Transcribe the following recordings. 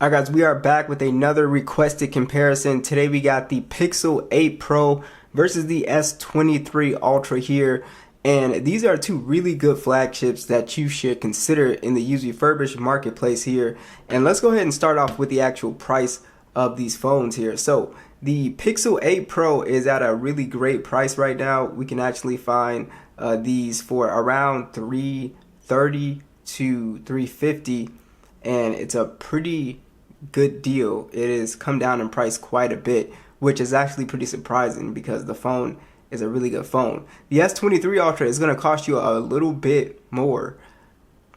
Alright guys, we are back with another requested comparison. Today we got the Pixel 8 Pro versus the S23 Ultra here. And these are two really good flagships that you should consider in the used refurbished marketplace here. And let's go ahead and start off with the actual price of these phones here. So the Pixel 8 Pro is at a really great price right now. We can actually find these for around $330 to $350, and it's a pretty good deal. It has come down in price quite a bit, which is actually pretty surprising because the phone is a really good phone. The S23 Ultra is going to cost you a little bit more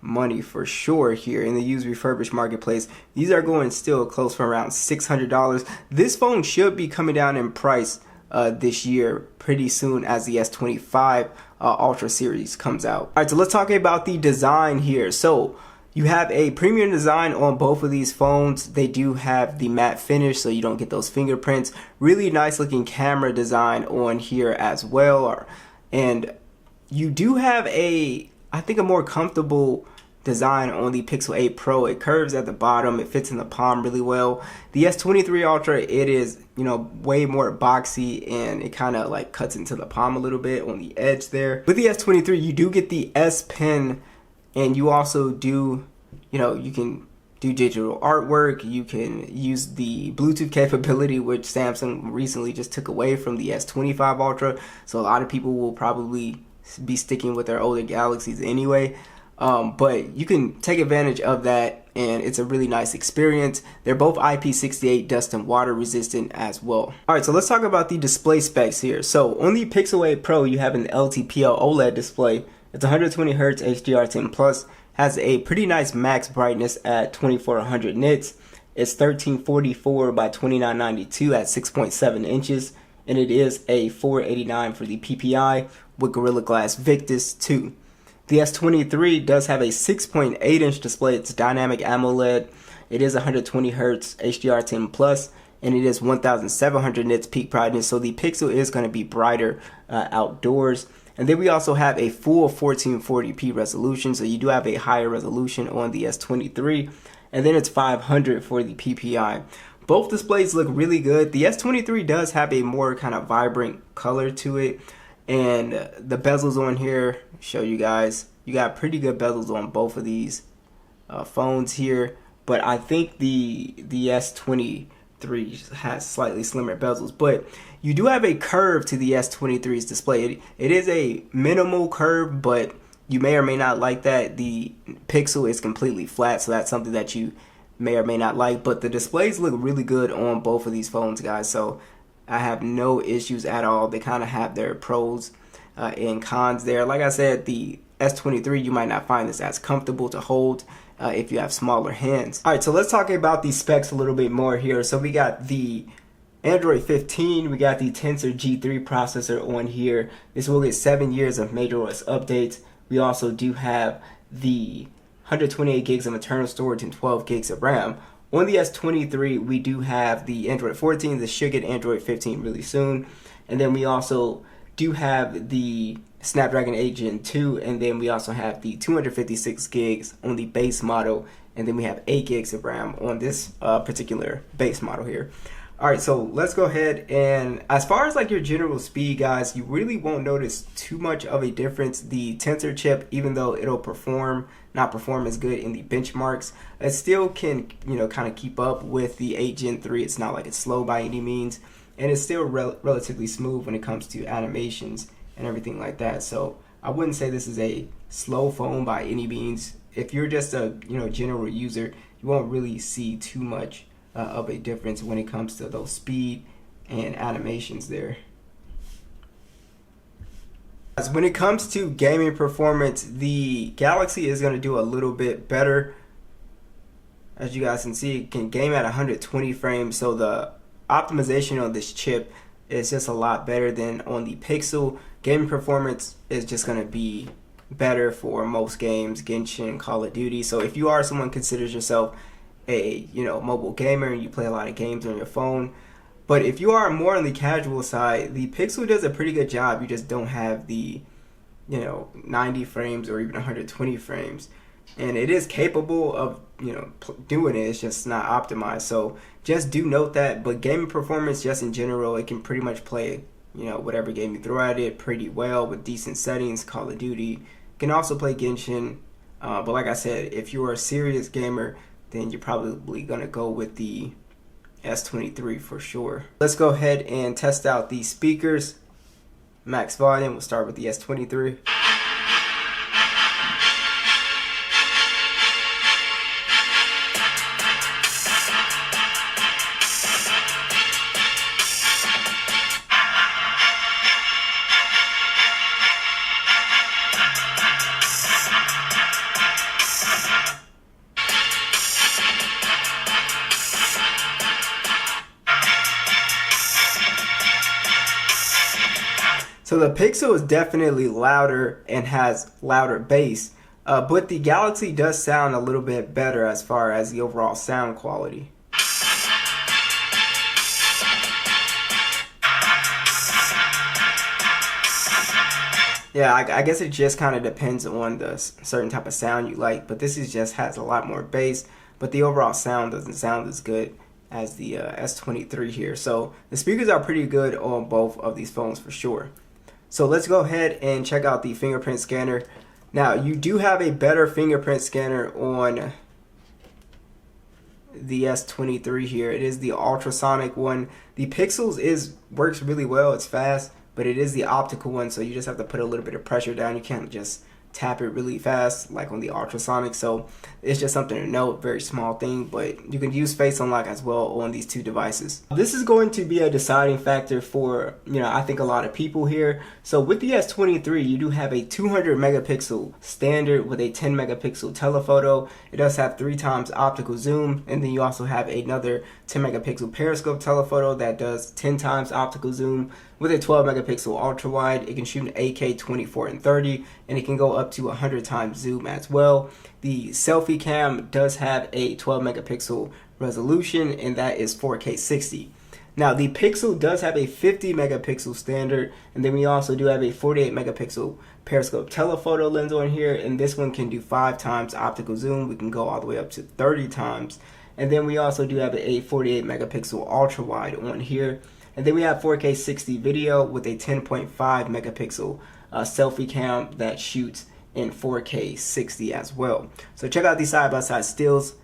money for sure here in the used refurbished marketplace. These are going still close for around $600. This phone should be coming down in price this year pretty soon as the S25 Ultra series comes out. Alright, so let's talk about the design here. So you have a premium design on both of these phones. They do have the matte finish so you don't get those fingerprints. Really nice looking camera design on here as well. And you do have I think a more comfortable design on the Pixel 8 Pro. It curves at the bottom. It fits in the palm really well. The S23 Ultra, it is, way more boxy, and it kind of like cuts into the palm a little bit on the edge there. With the S23, you do get the S Pen, and you also do, you can do digital artwork. You can use the Bluetooth capability, which Samsung recently just took away from the S25 Ultra. So a lot of people will probably be sticking with their older Galaxies anyway. But you can take advantage of that, and it's a really nice experience. They're both IP68 dust and water resistant as well. Alright, so let's talk about the display specs here. So on the Pixel 8 Pro, you have an LTPO OLED display. It's 120Hz HDR10 Plus, has a pretty nice max brightness at 2400 nits. It's 1344 by 2992 at 6.7 inches, and it is a 489 for the PPI with Gorilla Glass Victus 2. The S23 does have a 6.8 inch display. It's dynamic AMOLED. It is 120Hz HDR10 Plus, and it is 1700 nits peak brightness. So the Pixel is going to be brighter outdoors. And then we also have a full 1440p resolution, so you do have a higher resolution on the S23, and then it's 500 for the PPI. Both displays look really good. The S23 does have a more kind of vibrant color to it, and the bezels on here, show you guys, you got pretty good bezels on both of these phones here, but I think the S23 has slightly slimmer bezels, but you do have a curve to the S23's display. It is a minimal curve, but you may or may not like that. The Pixel is completely flat, so that's something that you may or may not like, but the displays look really good on both of these phones, guys, so I have no issues at all. They kind of have their pros and cons there. Like I said, the S23, you might not find this as comfortable to hold if you have smaller hands. Alright, so let's talk about these specs a little bit more here. So we got the Android 15, we got the Tensor G3 processor on here. This will get 7 years of majorOS updates. We also do have the 128 gigs of internal storage and 12 gigs of RAM. On the S23, we do have the Android 14. This should get Android 15 really soon. And then we also do have the Snapdragon 8 Gen 2, and then we also have the 256 gigs on the base model, and then we have 8 gigs of RAM on this particular base model here. Alright, so let's go ahead, and as far as like your general speed, guys, you really won't notice too much of a difference. The Tensor chip, even though it'll not perform as good in the benchmarks, it still can, kind of keep up with the 8 Gen 3. It's not like it's slow by any means, and it's still relatively smooth when it comes to animations and everything like that. So I wouldn't say this is a slow phone by any means. If you're just a general user, you won't really see too much of a difference when it comes to those speed and animations there. When it comes to gaming performance, the Galaxy is going to do a little bit better. As you guys can see, it can game at 120 frames, so the optimization on this chip is just a lot better than on the Pixel. Gaming performance is just going to be better for most games, Genshin, Call of Duty. So if you are someone who considers yourself a mobile gamer and you play a lot of games on your phone, but if you are more on the casual side, the Pixel does a pretty good job. You just don't have the 90 frames or even 120 frames. and it is capable of doing it. It's just not optimized. So just do note that. But gaming performance, just in general, it can pretty much play whatever game you throw at it pretty well with decent settings. Call of Duty can also play Genshin, but like I said, if you're a serious gamer, then you're probably gonna go with the S23 for sure. Let's go ahead and test out these speakers. Max volume, we'll start with the S23. So the Pixel is definitely louder and has louder bass, but the Galaxy does sound a little bit better as far as the overall sound quality. Yeah, I guess it just kind of depends on the certain type of sound you like, but this just has a lot more bass, but the overall sound doesn't sound as good as the S23 here. So the speakers are pretty good on both of these phones for sure. So let's go ahead and check out the fingerprint scanner. Now, you do have a better fingerprint scanner on the S23 here. It is the ultrasonic one. The Pixels works really well. It's fast, but it is the optical one, so you just have to put a little bit of pressure down. You can't just tap it really fast like on the ultrasonic. So it's just something to note, very small thing, but you can use face unlock as well on these two devices. This is going to be a deciding factor for I think a lot of people here. So with the S23, you do have a 200 megapixel standard with a 10 megapixel telephoto. It does have 3 times optical zoom, and then you also have another 10 megapixel periscope telephoto that does 10 times optical zoom. With a 12 megapixel ultra wide, it can shoot an 8K 24 and 30, and it can go up to 100 times zoom as well. The selfie cam does have a 12 megapixel resolution, and that is 4K 60. Now the Pixel does have a 50 megapixel standard, and then we also do have a 48 megapixel periscope telephoto lens on here, and this one can do 5 times optical zoom. We can go all the way up to 30 times. And then we also do have a 48 megapixel ultra wide on here. And then we have 4K 60 video with a 10.5 megapixel selfie cam that shoots in 4K 60 as well. So check out these side-by-side stills.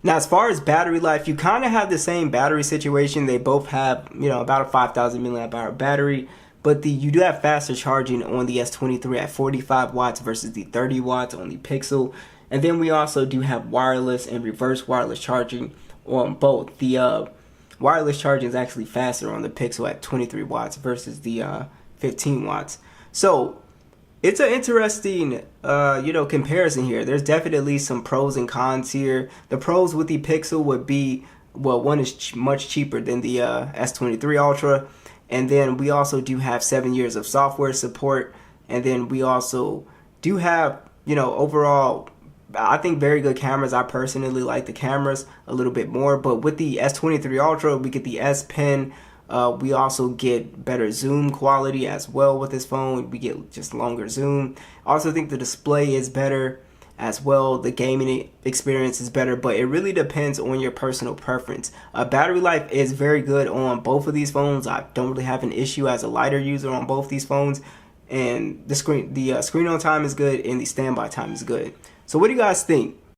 Now, as far as battery life, you kind of have the same battery situation. They both have, about a 5,000 milliamp hour battery, but you do have faster charging on the S23 at 45 watts versus the 30 watts on the Pixel. And then we also do have wireless and reverse wireless charging on both. The wireless charging is actually faster on the Pixel at 23 watts versus the 15 watts. So it's an interesting, comparison here. There's definitely some pros and cons here. The pros with the Pixel would be, well, one is much cheaper than the S23 Ultra. And then we also do have 7 years of software support. And then we also do have overall, I think very good cameras. I personally like the cameras a little bit more, but with the S23 Ultra, we get the S Pen. We also get better zoom quality as well with this phone. We get just longer zoom. I also think the display is better as well. The gaming experience is better, but it really depends on your personal preference. Battery life is very good on both of these phones. I don't really have an issue as a lighter user on both these phones, and the screen on time is good and the standby time is good. So what do you guys think?